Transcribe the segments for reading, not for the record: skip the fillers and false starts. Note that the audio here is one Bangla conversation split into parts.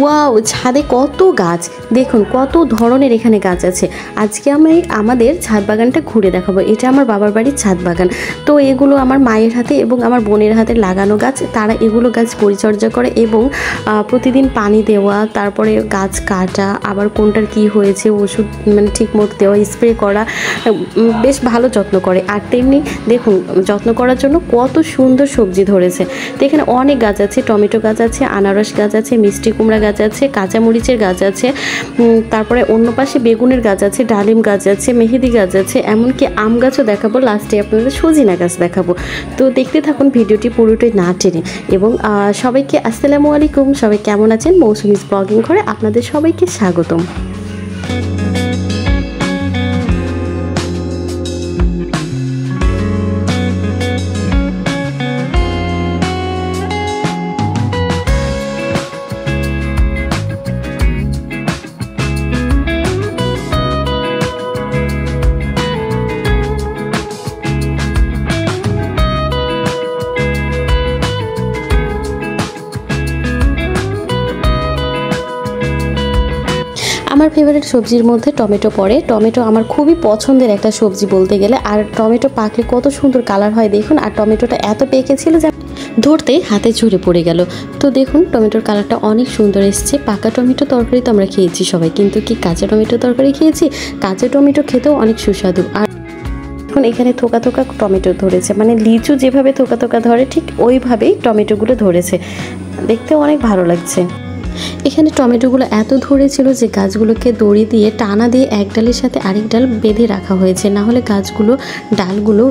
ওয়াও, ছাদে কত গাছ, দেখুন কত ধরনের এখানে গাছ আছে। আজকে আমি আমাদের ছাদ বাগানটা ঘুরে দেখাবো। এটা আমার বাবার বাড়ির ছাদ বাগান। তো এগুলো আমার মায়ের হাতে এবং আমার বোনের হাতে লাগানো গাছ। তারা এগুলো গাছ পরিচর্যা করে এবং প্রতিদিন পানি দেওয়া, তারপরে গাছ কাটা, আবার কোনটার কি হয়েছে ওষুধ মানে ঠিক মতো দেওয়া, স্প্রে করা, বেশ ভালো যত্ন করে। আর তেমনি দেখুন যত্ন করার জন্য কত সুন্দর সবজি ধরেছে। তো এখানে অনেক গাছ আছে, টমেটো গাছ আছে, আনারস গাছ আছে, মিষ্টি কুমড়া গাছ আছে, কাঁচামরিচের গাছ আছে, তারপরে অন্য পাশে বেগুনের গাছ আছে, ডালিম গাছ আছে, মেহেদি গাছ আছে, এমনকি আম গাছও দেখাবো। লাস্টে আপনাদের সজিনা গাছ দেখাবো। তো দেখতে থাকুন ভিডিওটি পুরোটাই না টেনে। এবং সবাইকে আসসালামু আলাইকুম। সবাই কেমন আছেন? মৌসুমিস ব্লগিং ঘরে আপনাদের সবাইকে স্বাগতম। আমার ফেভারিট সবজির মধ্যে টমেটো পড়ে। টমেটো আমার খুবই পছন্দের একটা সবজি বলতে গেলে। আর টমেটো পাকলে কত সুন্দর কালার হয় দেখুন। আর টমেটোটা এত পেকেছিল যে ধরতে হাতে ঝরে পড়ে গেল। তো দেখুন টমেটোর কালারটা অনেক সুন্দর এসছে। পাকা টমেটো তরকারি তো আমরা খেয়েছি সবাই, কিন্তু কি কাঁচা টমেটো তরকারি খেয়েছি? কাঁচা টমেটো খেতেও অনেক সুস্বাদু। আর এখন এখানে থোকা থোকা টমেটো ধরেছে, মানে লিচু যেভাবে থোকা থোকা ধরে ঠিক ওইভাবেই টমেটোগুলো ধরেছে, দেখতেও অনেক ভালো লাগছে। এখানে টমেটোগুলো এত ধরেছিল যে গাছগুলোকে দড়ি দিয়ে টানা দিয়ে এক ডালের সাথে আরেক ডাল বেঁধে রাখা হয়েছে, না হলে গাছগুলো ডালগুলো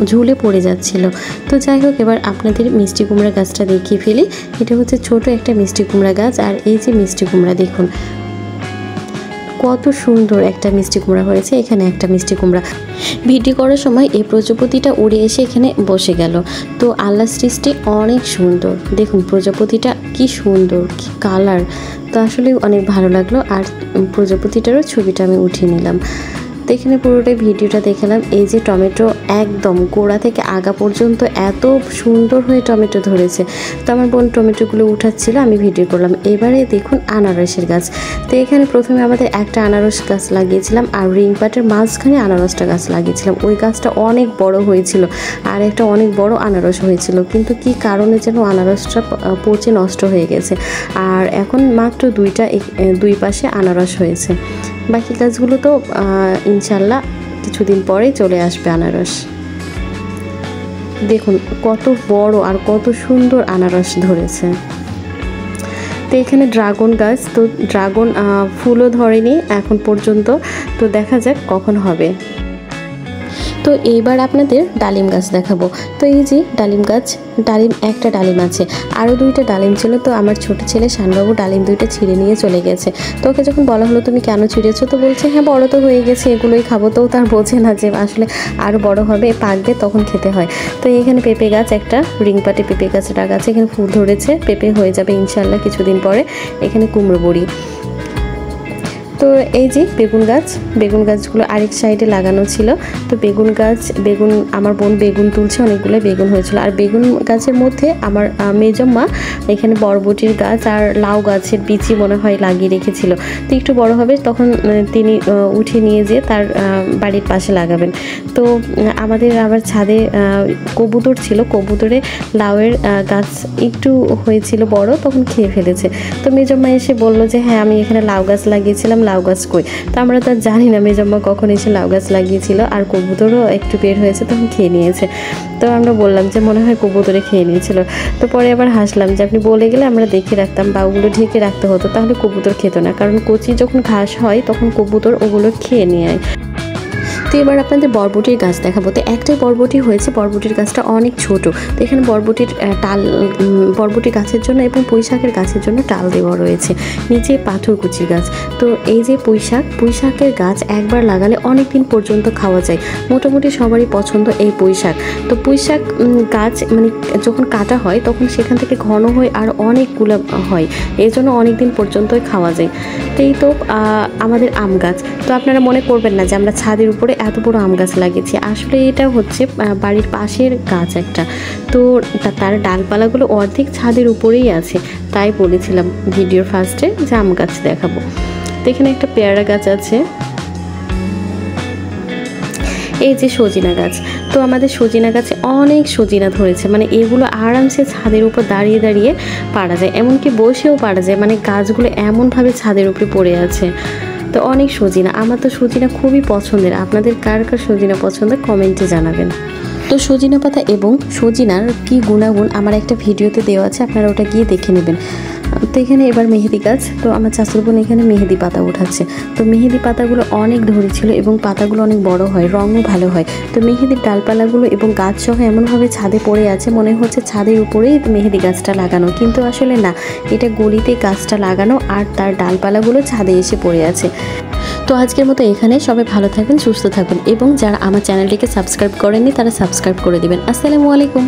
ঝুলে পড়ে যাচ্ছিল। তো যাই হোক, এবার আপনাদের মিষ্টি কুমড়া গাছটা দেখিয়ে ফেলি। এটা হচ্ছে ছোট একটা মিষ্টি কুমড়া গাছ। আর এই যে মিষ্টি কুমড়া দেখুন কত সুন্দর একটা মিষ্টি কুমড়া হয়েছে। এখানে একটা মিষ্টি কুমড়া ভিডিও করার সময় এই প্রজাপতিটা উড়ে এসে এখানে বসে গেল। তো আল্লাহ সৃষ্টি অনেক সুন্দর, দেখুন প্রজাপতিটা কি সুন্দর, কি কালার। তো আসলে অনেক ভালো লাগলো। আর প্রজাপতিটারও ছবিটা আমি উঠিয়ে নিলাম। তো এখানে পুরোটাই ভিডিওটা দেখলাম। এই যে টমেটো একদম গোড়া থেকে আগা পর্যন্ত এত সুন্দর হয়ে টমেটো ধরেছে। তো আমার বোন টমেটোগুলো উঠাচ্ছিল, আমি ভিডিও করলাম। এবারে দেখুন আনারসের গাছ। তো এখানে প্রথমে আমাদের একটা আনারস গাছ লাগিয়েছিলাম, আর রিং পাটের মাঝখানে আনারসটা গাছ লাগিয়েছিলাম। ওই গাছটা অনেক বড় হয়েছিল আর একটা অনেক বড় আনারস হয়েছিল, কিন্তু কি কারণে যেন আনারসটা পচে নষ্ট হয়ে গেছে। আর এখন মাত্র দুই পাশে আনারস হয়েছে। বাকি গাছগুলো তো ইনশাল্লাহ কিছুদিন পরেই চলে আসবে আনারস। দেখুন কত বড় আর কত সুন্দর আনারস ধরেছে। তো এখানে ড্রাগন গাছ, তো ড্রাগন ফুলও ধরেনি এখন পর্যন্ত, তো দেখা যাক কখন হবে। তো এইবার আপনাদের ডালিম গাছ দেখাবো। তো এই যে ডালিম গাছ, একটা ডালিম আছে, আরও দুইটা ডালিম ছিল। তো আমার ছোট ছেলে শানবাবু ডালিম দুইটা ছিঁড়ে নিয়ে চলে গেছে। তো ওকে যখন বলা হলো তুমি কেন ছিঁড়েছো, তো বলছে হ্যাঁ বড় তো হয়ে গেছে, এগুলোই খাবো। তো তার বোঝে না যে আসলে আরও বড় হবে, পাকবে, তখন খেতে হয়। তো এখানে পেঁপে গাছ, একটা রিংপাটে পেঁপে গাছটা গাছে এখানে ফুল ধরেছে, পেঁপে হয়ে যাবে ইনশাল্লাহ কিছুদিন পরে। এখানে কুমড়ো বড়ি। তো এই যে বেগুন গাছগুলো আরেক সাইডে লাগানো ছিল। তো বেগুন আমার বোন বেগুন তুলছে, অনেকগুলো বেগুন হয়েছিল। আর বেগুন গাছের মধ্যে আমার মেজম্মা এখানে বরবটির গাছ আর লাউ গাছের বিচি মনে হয় লাগিয়ে রেখেছিল। তো একটু বড় হবে তখন তিনি উঠে নিয়ে যেয়ে তার বাড়ির পাশে লাগাবেন। তো আমাদের আবার ছাদে কবুতর ছিল, কবুতরে লাউয়ের গাছ একটু হয়েছিল বড়, তখন খেয়ে ফেলেছে। তো মেজম্মা এসে বললো যে হ্যাঁ আমি এখানে লাউ গাছ লাগিয়েছিলাম, লাউ গাছ কই। তো আমরা তো জানি না মেজম্মা কখন এসে লাউ গাছ লাগিয়েছিল। আর কবুতরও একটু বের হয়েছে, তখন খেয়ে নিয়েছে। তো আমরা বললাম যে মনে হয় কবুতরে খেয়ে নিয়েছিল। তো পরে আবার হাসলাম যে আপনি বলে গেলে আমরা দেখে রাখতাম বা ওগুলো ঢেকে রাখতে হতো, তাহলে কবুতর খেত না। কারণ কচি যখন ঘাস হয় তখন কবুতর ওগুলো খেয়ে নেয়। তো এবার আপনাদের বরবটির গাছ দেখাবো। তো একটাই বরবটি হয়েছে, বরবটির গাছটা অনেক ছোট। তো এখানে বরবটি গাছের জন্য এবং পুঁইশাকের গাছের জন্য টাল দেওয়া রয়েছে। নিচে পাথরকুচি গাছ। তো এই যে পুঁইশাকের গাছ একবার লাগালে অনেক দিন পর্যন্ত খাওয়া যায়। মোটামুটি সবারই পছন্দ এই পুঁইশাক। তো পুঁইশাক গাছ মানে যখন কাটা হয় তখন সেখান থেকে ঘন হয় আর অনেকগুলো হয়, এই জন্য অনেক দিন পর্যন্তই খাওয়া যায়। তো এই তো আমাদের আম গাছ। তো আপনারা মনে করবেন না যে আমরা ছাদের উপরে এত বড় আম গাছ লাগিয়েছি। আসলে এটা হচ্ছে বাড়ির পাশের গাছ একটা, তো তার ডালপালাগুলো অর্ধেক ছাদের উপরেই আছে। তাই বলেছিলাম ভিডিওর ফার্স্টে যে আম গাছ দেখাবো। তো এখানে একটা পেয়ারা গাছ আছে, এই যে সজিনা গাছ। তো আমাদের সজিনা গাছে অনেক সজিনা ধরেছে, মানে এগুলো আরামসে ছাদের উপর দাঁড়িয়ে দাঁড়িয়ে পাড়া যায়, এমনকি বসেও পাড়া যায়, মানে গাছগুলো এমনভাবে ছাদের উপরে পড়ে আছে। তো অনেক সজিনা, আমার তো সজিনা খুবই পছন্দের। আপনাদের কার কার সজিনা পছন্দ কমেন্টে জানাবেন। তো সজিনা পাতা এবং সজিনার কি গুণাগুণ আমার একটা ভিডিওতে দেওয়া আছে, আপনারা ওটা গিয়ে দেখে নেবেন। তো এখানে এবার মেহেদি গাছ, তো আমার চাচুর বোন এখানে মেহেদি পাতা উঠাচ্ছে। তো মেহেদি পাতাগুলো অনেক ধরেছিল এবং পাতাগুলো অনেক বড় হয়, রঙও ভালো হয়। তো মেহেদির ডালপালাগুলো এবং গাছ সহ এমনভাবে ছাদে পড়ে আছে, মনে হচ্ছে ছাদের উপরেই মেহেদি গাছটা লাগানো, কিন্তু আসলে না, এটা গলিতে গাছটা লাগানো আর তার ডালপালাগুলো ছাদে এসে পড়ে আছে। তো আজকের মতো এখানে, সবাই ভালো থাকবেন, সুস্থ থাকবেন এবং যারা আমার চ্যানেলটিকে সাবস্ক্রাইব করেননি তারা সাবস্ক্রাইব করে দিবেন। আসসালামু আলাইকুম।